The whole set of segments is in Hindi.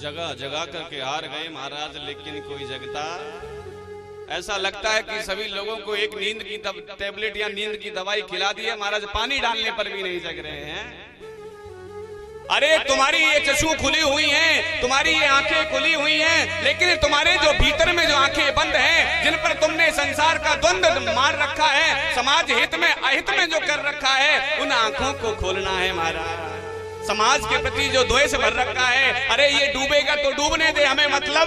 जगह जगह करके हार गए महाराज, लेकिन कोई जगता। ऐसा लगता है कि सभी लोगों को एक नींद की टेबलेट या नींद की दवाई खिला दी है महाराज, पानी डालने पर भी नहीं जग रहे हैं। अरे तुम्हारी ये चक्षु खुली हुई हैं, तुम्हारी ये आंखें खुली हुई हैं, लेकिन तुम्हारे जो भीतर में जो आंखें बंद हैं, जिन पर तुमने संसार का द्वंद्व मार रखा है, समाज हित में अहित में जो कर रखा है, उन आंखों को खोलना है महाराज। समाज के प्रति जो द्वेष भर रखा है, अरे ये डूबेगा तो डूबने दे, हमें मतलब,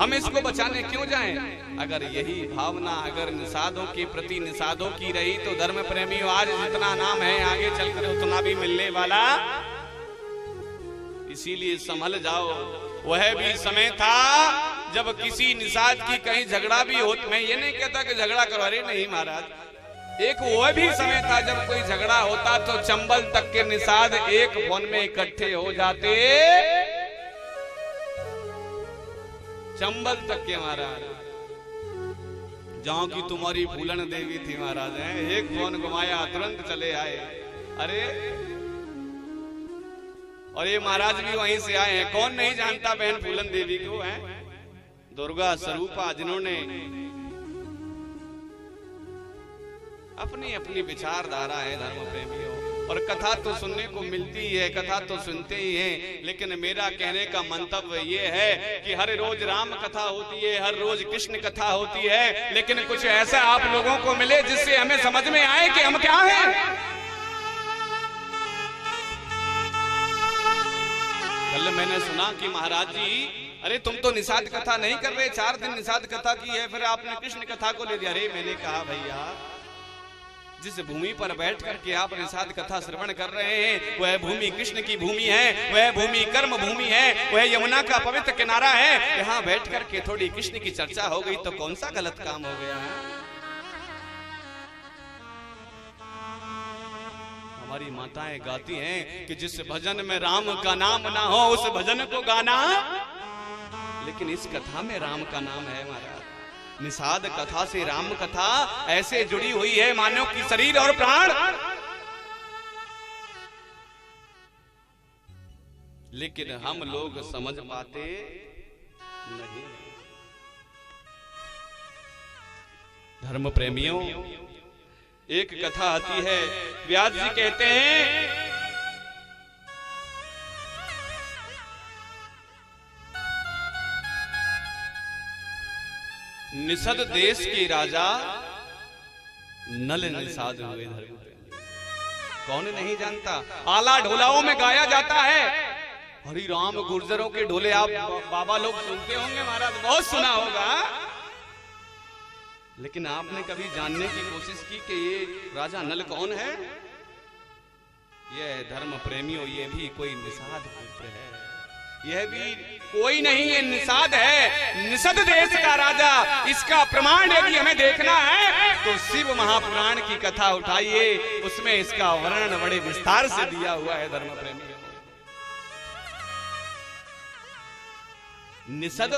हम इसको बचाने क्यों जाएं? अगर यही भावना अगर निषादों के प्रति निषादों की रही तो धर्म प्रेमियों आज जितना नाम है आगे चलकर उतना भी मिलने वाला। इसीलिए संभल जाओ। वह भी समय था जब किसी निषाद की कहीं झगड़ा भी हो, मैं ये नहीं कहता कि झगड़ा करो, अरे नहीं महाराज, एक वह भी समय था जब कोई झगड़ा होता तो चंबल तक के निषाद एक फोन में इकट्ठे हो जाते, चंबल तक के महाराज। जहां की तुम्हारी फूलन देवी थी महाराज, है एक फोन घुमाया तुरंत चले आए। अरे और ये महाराज भी वहीं से आए हैं, कौन नहीं जानता बहन फूलन देवी को, है दुर्गा स्वरूपा, जिन्होंने अपनी अपनी विचारधारा है धर्म प्रेमियों। और कथा तो सुनने को मिलती है, कथा तो सुनते ही हैं, लेकिन मेरा कहने का मंतव्य ये है कि हर रोज राम कथा होती है, हर रोज कृष्ण कथा होती है, लेकिन कुछ ऐसा आप लोगों को मिले जिससे हमें समझ में आए कि हम क्या हैं। कल मैंने सुना कि महाराज जी, अरे तुम तो निषाद कथा नहीं कर रहे, 4 दिन निषाद कथा की है, फिर आपने कृष्ण कथा को ले दिया। अरे मैंने कहा भैया, जिस भूमि पर बैठ करके आप निषाद कथा श्रवण कर रहे हैं, वह भूमि कृष्ण की भूमि है, वह भूमि कर्म भूमि है, वह यमुना का पवित्र किनारा है। यहाँ बैठ करके थोड़ी कृष्ण की चर्चा हो गई तो कौन सा गलत काम हो गया है? हमारी माताएं गाती हैं कि जिस भजन में राम का नाम ना हो उस भजन को गाना, लेकिन इस कथा में राम का नाम है महाराज। निषाद कथा से राम कथा ऐसे जुड़ी हुई है मानो कि शरीर और प्राण, लेकिन हम लोग समझ पाते नहीं। धर्म प्रेमियों, एक कथा आती है, व्यास जी कहते हैं निषद देश के राजा नल निषाद हुए। धर्म कौन नहीं जानता, आला ढोलाओं में गाया जाता है। हरि राम गुर्जरों के ढोले आप बाबा लोग सुनते होंगे महाराज, बहुत सुना होगा, लेकिन आपने कभी जानने की कोशिश की कि ये राजा नल कौन है? यह धर्म प्रेमियों, ये भी कोई निषाद पुत्र है, यह भी कोई नहीं, ये निषाद है, निषद देश का राजा। इसका प्रमाण यदि हमें देखना है तो शिव महापुराण की कथा उठाइए, उसमें इसका वर्णन बड़े विस्तार से दिया हुआ है। धर्म प्रेमी, निषद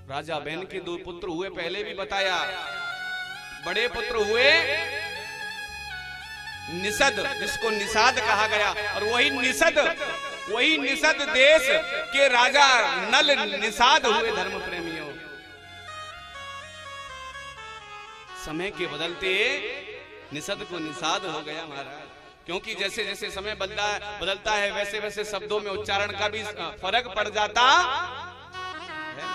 राजा बहन के 2 पुत्र हुए, पहले भी बताया। बड़े पुत्र हुए निषद, जिसको निषाद कहा गया, और वही निषद देश के राजा नल निषाद हुए। धर्म प्रेमियों, समय के बदलते निषद को निषाद हो गया महाराज, क्योंकि जैसे जैसे समय बदलता है वैसे वैसे शब्दों में उच्चारण का भी फर्क पड़ जाता है।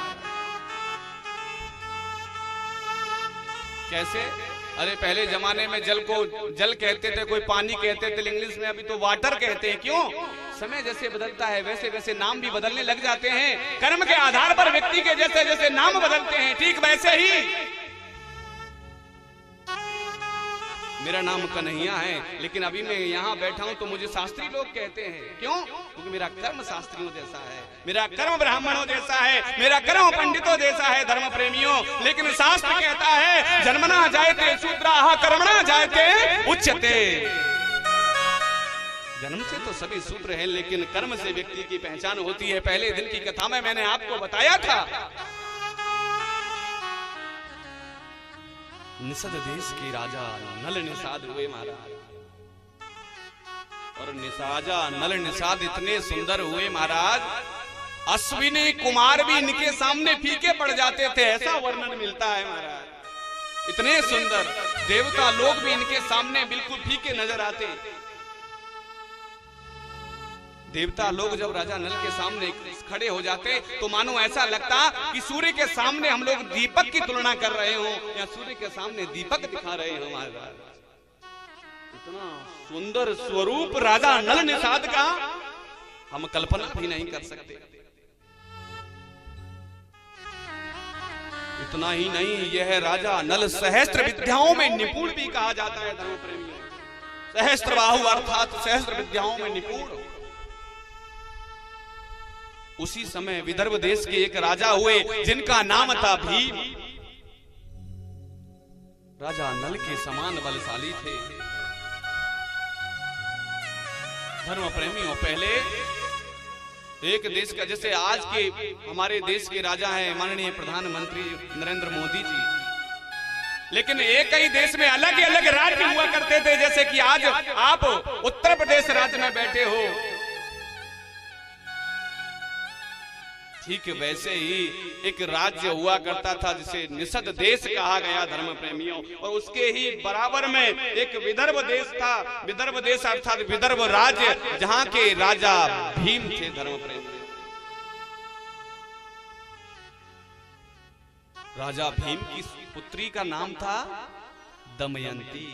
कैसे? अरे पहले जमाने में जल को जल कहते थे, कोई पानी कहते थे, इंग्लिश में अभी तो वाटर कहते हैं। क्यों? समय जैसे बदलता है वैसे वैसे नाम भी बदलने लग जाते हैं। कर्म के आधार पर व्यक्ति के जैसे जैसे नाम बदलते हैं, ठीक वैसे ही मेरा नाम कन्हैया है, लेकिन अभी मैं यहाँ बैठा हूँ तो मुझे शास्त्री लोग कहते हैं। क्यों? क्योंकि मेरा कर्म शास्त्रियों जैसा है, मेरा कर्म ब्राह्मणों जैसा है, मेरा कर्म पंडितों जैसा है। धर्म प्रेमियों, लेकिन शास्त्र कहता है जन्मना जायते शूद्राः कर्मणा जायते उच्यते। जन्म से तो सभी शूद्र हैं, लेकिन कर्म से व्यक्ति की पहचान होती है। पहले दिन की कथा में मैंने आपको बताया था, निषद देश के राजा नल निषाद हुए महाराज। और निसाजा नल निषाद इतने सुंदर हुए महाराज, अश्विनी कुमार भी इनके सामने फीके पड़ जाते थे, ऐसा वर्णन मिलता है महाराज। इतने सुंदर देवता लोग भी इनके सामने बिल्कुल फीके नजर आते। देवता लोग जब राजा नल के सामने खड़े हो जाते तो मानो ऐसा लगता कि सूर्य के सामने हम लोग दीपक की तुलना कर रहे हो या सूर्य के सामने दीपक दिखा रहे हो महाराज। इतना सुंदर स्वरूप राजा नल निषाद का हम कल्पना भी नहीं कर सकते। इतना ही नहीं, यह राजा नल सहस्त्र विद्याओं में निपुण भी कहा जाता है धर्म प्रेमियों। सहस्त्र बाहु अर्थात सहस्त्र विद्याओं में निपुण। उसी समय विदर्भ देश के एक राजा हुए जिनका नाम था भीम। राजा नल के समान बलशाली थे। धर्म प्रेमियों, पहले एक देश का, जैसे आज के हमारे देश के राजा हैं माननीय प्रधानमंत्री नरेंद्र मोदी जी, लेकिन एक ही देश में अलग अलग राज्य हुआ करते थे। जैसे कि आज आप उत्तर प्रदेश राज्य में बैठे हो, ठीक वैसे ही एक राज्य हुआ करता था जिसे निषद देश कहा गया धर्म प्रेमियों, और उसके ही बराबर में एक विदर्भ देश था। विदर्भ देश अर्थात विदर्भ राज्य, जहां के राजा भीम थे धर्म प्रेमियों। राजा भीम की पुत्री का नाम था दमयंती,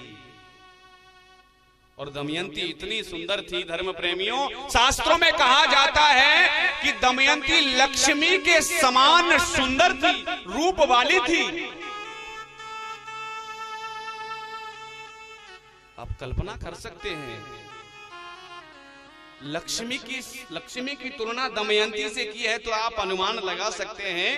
और दमयंती इतनी सुंदर थी धर्म प्रेमियों, शास्त्रों में कहा जाता है कि दमयंती लक्ष्मी के समान सुंदर थी, रूप वाली थी। आप कल्पना कर सकते हैं, लक्ष्मी की तुलना दमयंती से की है तो आप अनुमान लगा सकते हैं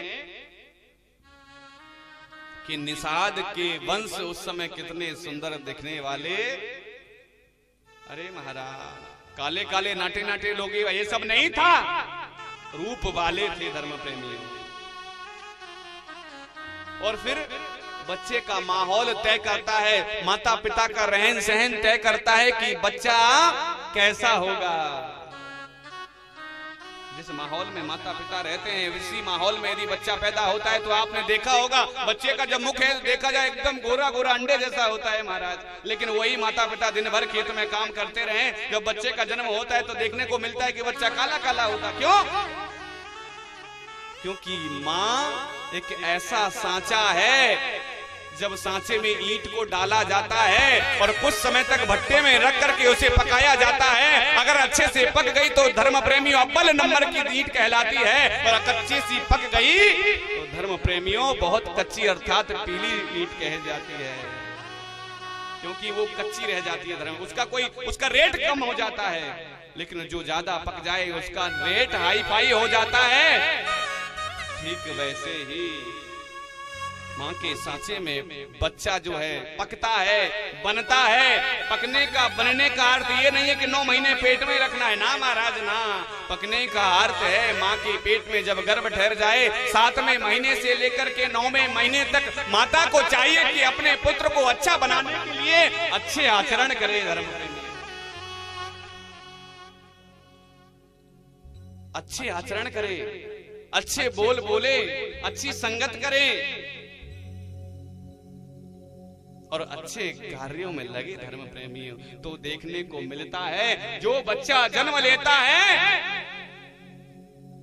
कि निषाद के वंश उस समय कितने सुंदर दिखने वाले। अरे महाराज, काले काले नाटे नाटे लोग ये सब नहीं था, रूप वाले थे धर्म प्रेमियों। और फिर बच्चे का माहौल तय करता है, माता पिता का रहन सहन तय करता है कि बच्चा कैसा होगा। जिस माहौल में माता पिता रहते हैं उसी माहौल में यदि बच्चा पैदा होता है तो आपने देखा होगा बच्चे का जब मुख है देखा जाए एकदम गोरा गोरा अंडे जैसा होता है महाराज। लेकिन वही माता पिता दिन भर खेत में काम करते रहे, जब बच्चे का जन्म होता है तो देखने को मिलता है कि बच्चा काला काला होगा। क्यों? क्योंकि माँ एक ऐसा सांचा है, जब सांचे में ईंट को डाला जाता है और कुछ समय तक भट्टे में रख करके उसे पकाया जाता है, अगर अच्छे से पक गई तो धर्म प्रेमियों अव्वल नंबर की ईंट कहलाती है, और कच्ची सी पक गई तो धर्म प्रेमियों बहुत कच्ची अर्थात पीली ईंट कह जाती है, क्योंकि वो कच्ची रह जाती है धर्म, उसका रेट कम हो जाता है। लेकिन जो ज्यादा पक जाए उसका रेट हाई फाई हो जाता है। ठीक वैसे ही माँ के सांचे में बच्चा जो है पकता है, बनता है। पकने का बनने का अर्थ ये नहीं है कि 9 महीने पेट में रखना है, ना महाराज ना। पकने का अर्थ है माँ के पेट में जब गर्भ ठहर जाए 7वें महीने से लेकर के 9वें महीने तक माता को चाहिए कि अपने पुत्र को अच्छा बनाने के लिए अच्छे आचरण करे धर्म प्रेमी, अच्छे आचरण करे, अच्छे बोल बोले, अच्छी संगत करे और अच्छे कार्यों में लगे धर्म प्रेमियों। तो देखने को मिलता है जो बच्चा जन्म लेता है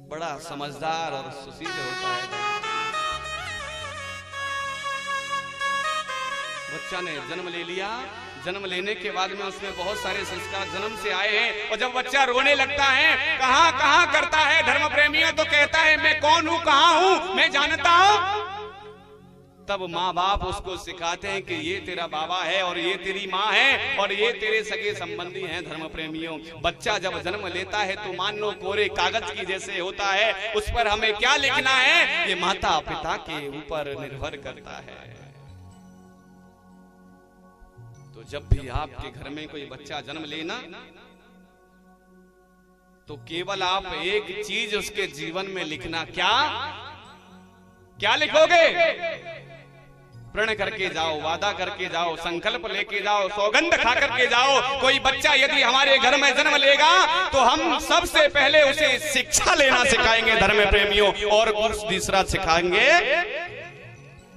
बड़ा समझदार और सुशील होता है। बच्चा ने जन्म ले लिया, जन्म लेने के बाद में उसमें बहुत सारे संस्कार जन्म से आए हैं, और जब बच्चा रोने लगता है कहां कहां करता है धर्म प्रेमियों तो कहता है मैं कौन हूं, कहां हूं, मैं जानता हूं। तब माँ बाप उसको सिखाते हैं कि ये तेरा बाबा है और ये तेरी माँ है और ये तेरे सगे संबंधी हैं धर्म प्रेमियों। बच्चा जब जन्म लेता है तो मान लो कोरे कागज की जैसे होता है, उस पर हमें क्या लिखना है ये माता पिता के ऊपर निर्भर करता है। तो जब भी आपके घर में कोई बच्चा जन्म लेना तो केवल आप एक चीज उसके जीवन में लिखना, क्या क्या लिखोगे? प्रण करके जाओ, वादा करके जाओ, संकल्प लेके जाओ, सौगंध खा करके जाओ। कोई बच्चा यदि हमारे घर में जन्म लेगा तो हम सबसे पहले उसे शिक्षा लेना सिखाएंगे धर्म प्रेमियों, और दूसरा सिखाएंगे,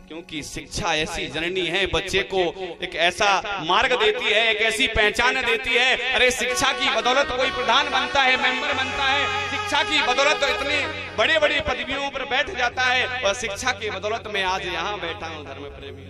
क्योंकि शिक्षा ऐसी जननी है, बच्चे को एक ऐसा मार्ग देती है, एक ऐसी पहचान देती है। अरे शिक्षा की बदौलत कोई प्रधान बनता है, मेंबर बनता है, शिक्षा की बदौलत तो इतनी बड़ी बड़ी पदवियों पर बैठ जाता है, और शिक्षा की बदौलत मैं आज यहाँ बैठा हूँ धर्म प्रेमी।